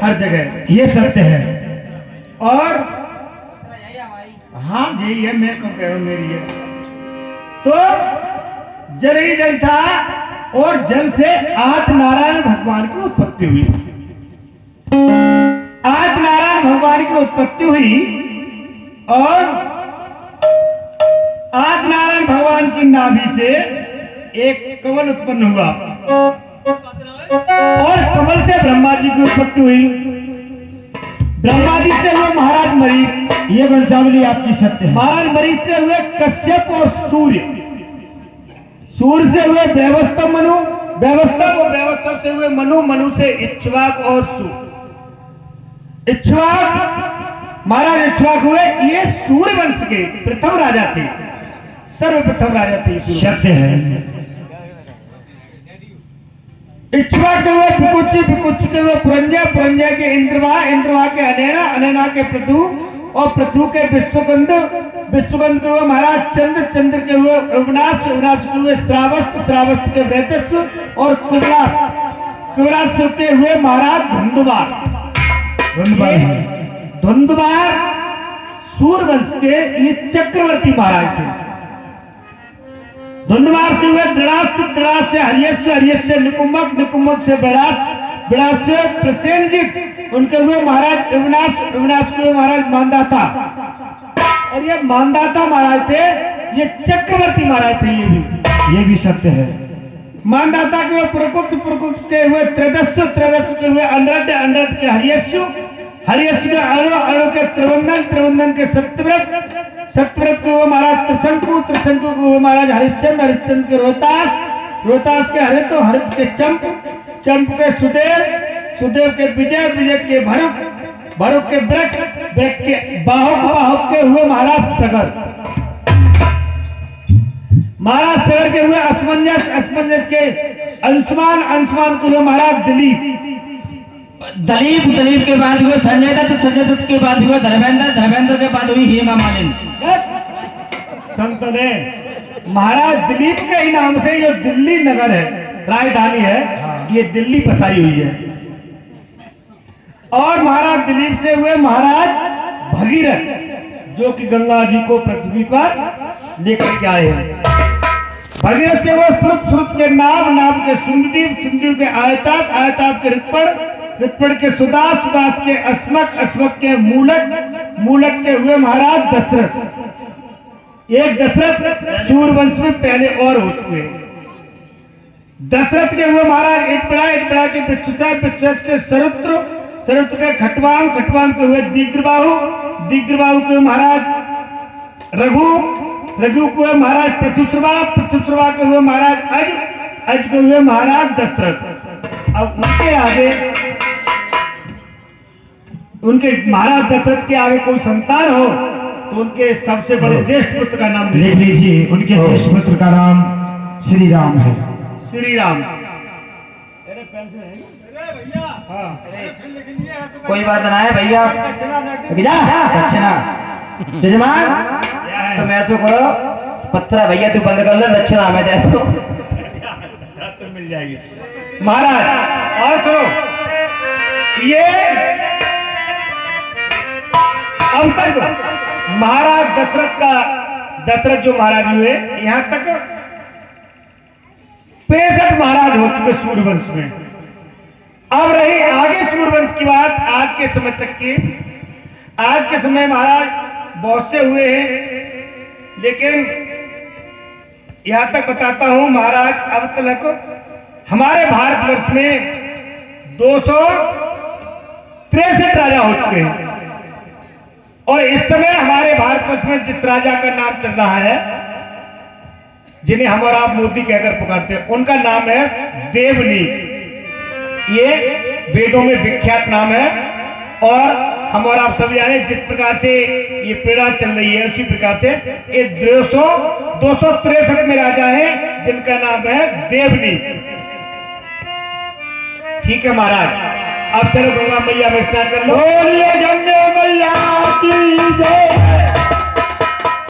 हर जगह, ये सत्य है। और हाँ यही है, मैं क्यों कह रहा हूँ मेरी है। तो जल ही जल था और जल से आदि नारायण भगवान की उत्पत्ति हुई। आदि नारायण भगवान की उत्पत्ति हुई और आदि नारायण भगवान की नाभि से एक कमल उत्पन्न हुआ और कमल से ब्रह्मा जी की उत्पत्ति हुई। ब्रह्मा जी से हुए महाराज मरीच। ये वंशावली आपकी सत्य है। महाराज मरीच से हुए कश्यप और सूर्य। सूर्य से हुए वैवस्वत मनु, वैवस्वत से हुए मनु, मनु से इक्ष्वाक और सु। इक्ष्वाक, महाराज इक्ष्वाक हुए, ये सूर्य वंश के प्रथम राजा थे, सर्वप्रथम राजा थे। सत्य है। इक्ष्वाक के हुए बिकुच्ची, बिकुच्ची के हुए पुरंजा, पुरंजा के इंद्रवा, इंद्रवा के अनैना, अनैना के पृथु और पृथु के विश्वगंध, विश्वगंध के हुए महाराज चंद्र, चंद्र के हुए अविनाश, अविनाश के हुए श्रावस्त, श्रावस्त के वैतस्व और कुबलास, कुबलास के हुए महाराज धुंधुवार। धुंधुवार सूर्यवंश के ये चक्रवर्ती महाराज थे। धुंधुवार से हुए दृढ़ास, दृढ़ास से हरियस्य, हरियस्य निकुंभक, निकुंभक से बिड़ास, बिड़ास से प्रसेनजित, उनके हुए महाराज अविनाश, अविनाश के हुए महाराज मानदाता। और ये मानदाता महाराज थे, ये चक्रवर्ती महाराज थे। ये भी सत्य है। मानदाता के हुए प्रकुप्त, प्रकुप्त के हुए त्रैदस्व, त्रैदस्व के हुए अनरट, अनरट के हरियस्य, हरियस्य के अणु, अणु के त्रिवंदन, त्रिवंदन के सत्यव्रत, सत्यव्रत के हुए महाराज त्रिशंकु, त्रिशंकु के हुए महाराज हरिश्चंद्र, हरिश्चंद्र के रोहतास, रोहतास के हरित, हरित के चंप, चंप के सुदेव, सुदेव के विजय, विजय के भरुक, भरुक के ब्रक, ब्रक के बाहुक, बाहुक के हुए महाराज सगर, महाराज सगर के हुए असमंजस, असमंजस के अंशुमान, अंशुमान के हुए महाराज दिलीप, दलीप, दलीप के बाद हुए संजय दत्त, संजय दत्त के बाद हुए धर्मेंद्र, धर्मेंद्र के बाद हुई हेमा मालिनी। संत ने महाराज दिलीप के ही नाम से जो दिल्ली नगर है, राजधानी है, ये दिल्ली बसाई हुई है। और महाराज दिलीप से हुए महाराज भगीरथ, जो कि गंगा जी को पृथ्वी पर लेकर के आए हैं। भगीरथ से वो श्रुत, श्रुत के नाम, नाम के सुंदीप, सुंदीप के आयताप, आयताप के ऋक्पण, ऋक्पण के सुदास, सुदास के अस्मक, अस्मक के मूलक, मूलक के हुए महाराज दशरथ। एक दशरथ सूर्यवंश में पहले और हो चुके हैं। दशरथ के हुए महाराज इटपड़ा, इटपड़ा के विश्वसा, विश्वस के सरुद्र, सरुद्र के खटवांग, खटवांग के हुए दीर्घबाहु, दीर्घबाहु के महाराज रघु, रघु के हुए महाराज पृथुश्रवा, पृथुश्रवा के हुए महाराज अज, अज के हुए महाराज दशरथ। अब उनके आगे, उनके महाराज दशरथ के आगे कोई संतान हो तो उनके सबसे बड़े ज्येष्ठ पुत्र का नाम लिख लीजिए। उनके ज्येष्ठ पुत्र का नाम श्री राम है। श्री राम। कोई बात ना है भैया, दक्षिणा जजमान, तो मैं ऐसा करो, पत्थर भैया तू बंद कर ले, दक्षिणा में दे दो, मिल जाएगी। महाराज और सुनो, ये अब तक महाराज दशरथ का, दशरथ जो महाराज हुए, यहां तक 65 महाराज हो चुके सूर्यवंश में। अब रही आगे सूर्यवंश की बात, आज के समय तक की। आज के समय महाराज बहुत से हुए हैं, लेकिन यहां तक बताता हूं महाराज, अब तक हमारे भारतवर्ष में 263 राजा हो चुके हैं। और इस समय हमारे भारतवर्ष में जिस राजा का नाम चल रहा है, जिन्हें हम और आप मोदी कहकर पुकारते हैं, उनका नाम है देवनीत। ये वेदों में विख्यात नाम है। और हम और आप सभी जाने जिस प्रकार से ये पीड़ा चल रही है, उसी प्रकार से ये 263 में राजा हैं जिनका नाम है देवनीत। ठीक है महाराज, अब चलो गंगा मैया में स्नान कर लो। गंगा मैया की जय।